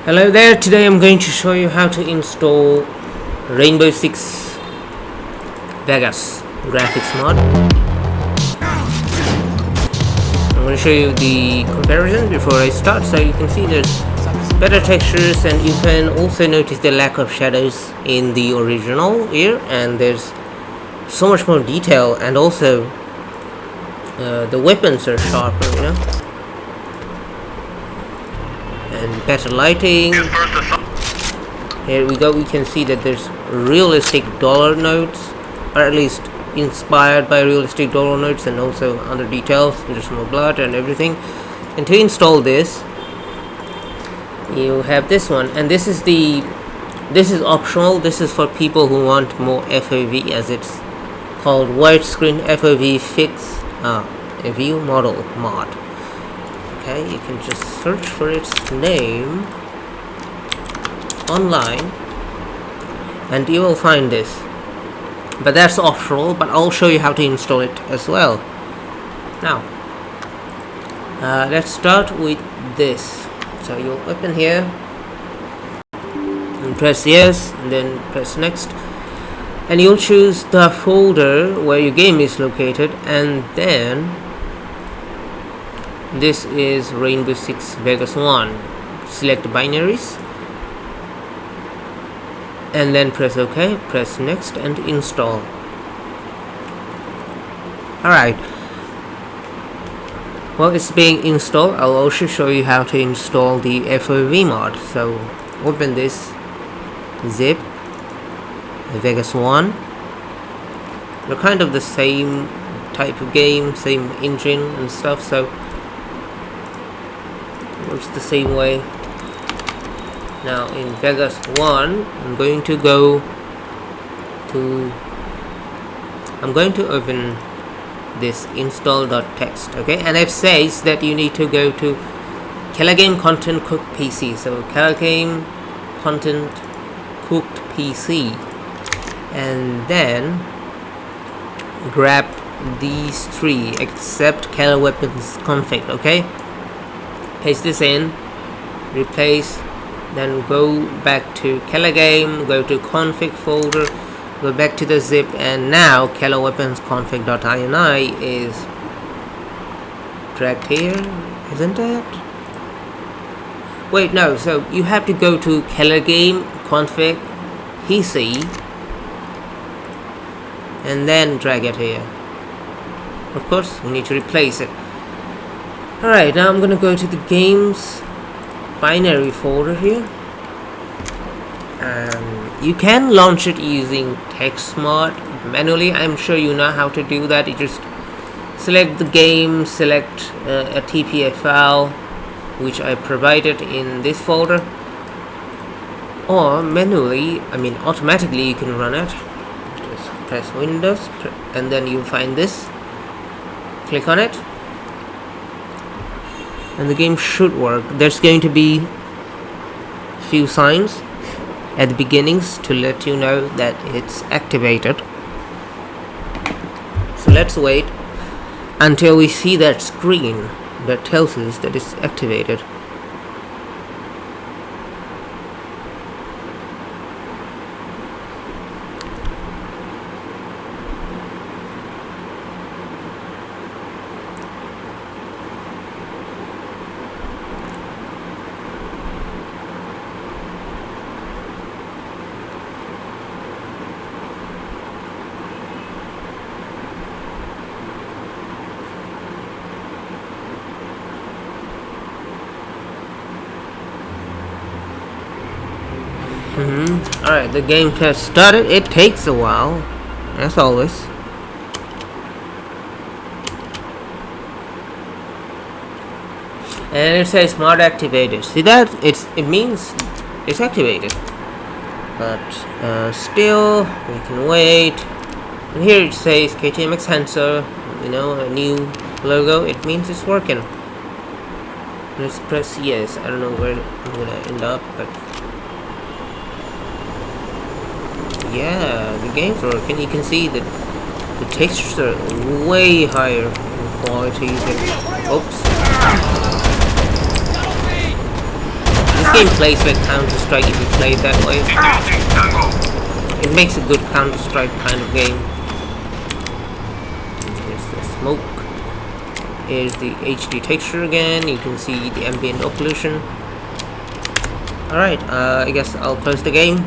Hello there, today I'm going to show you how to install Rainbow Six Vegas graphics mod. I'm going to show you the comparison before I start, so you can see there's better textures, and you can also notice the lack of shadows in the original here, and there's so much more detail, and also the weapons are sharper, you know, and better lighting. Here we go, we can see that there's realistic dollar notes, or at least inspired by realistic dollar notes, and also other details. There's more blood and everything. And to install this, you have this one, and this is optional. This is for people who want more FOV, as it's called widescreen FOV fix view model mod. Okay, you can just search for its name online and you will find this, but that's optional, but I'll show you how to install it as well. Now let's start with this. So you'll open here and press yes, and then press next, and you'll choose the folder where your game is located, and then this is Rainbow Six Vegas 1. Select binaries and then press OK, press next and install. Alright, while it's being installed, I'll also show you how to install the FOV mod. So open this zip, Vegas 1. They're kind of the same type of game, same engine and stuff, so it works the same way. Now in Vegas 1, I'm going to open this install.txt, okay, and it says that you need to go to Game Content Cooked PC. So Game Content Cooked PC, and then grab these three except Weapons config, okay, paste this in, replace, then go back to Game, go to config folder, go back to the zip, and now Weapons config.ini is dragged here, isn't it? Wait, no, so you have to go to Game config PC and then drag it here. Of course, we need to replace it. Alright, now I'm gonna go to the games binary folder here. You can launch it using text mod manually. I'm sure you know how to do that. You just select the game, select a TPA file, which I provided in this folder, or manually, automatically you can run it. Just press Windows and then you'll find this, click on it, and the game should work. There's going to be few signs at the beginnings to let you know that it's activated. So let's wait until we see that screen that tells us that it's activated. Alright, the game has started. It takes a while, as always. And it says mod activated. See that? It means it's activated. But still, we can wait. And here it says KTMX sensor, you know, a new logo. It means it's working. Let's press yes. I don't know where I'm gonna end up, but yeah, the game's working. You can see that the textures are way higher in quality than, oops, game plays like Counter-Strike if you play it that way. It makes a good Counter-Strike kind of game. Here's the smoke. Here's the HD texture again. You can see the ambient occlusion. Alright, I guess I'll close the game.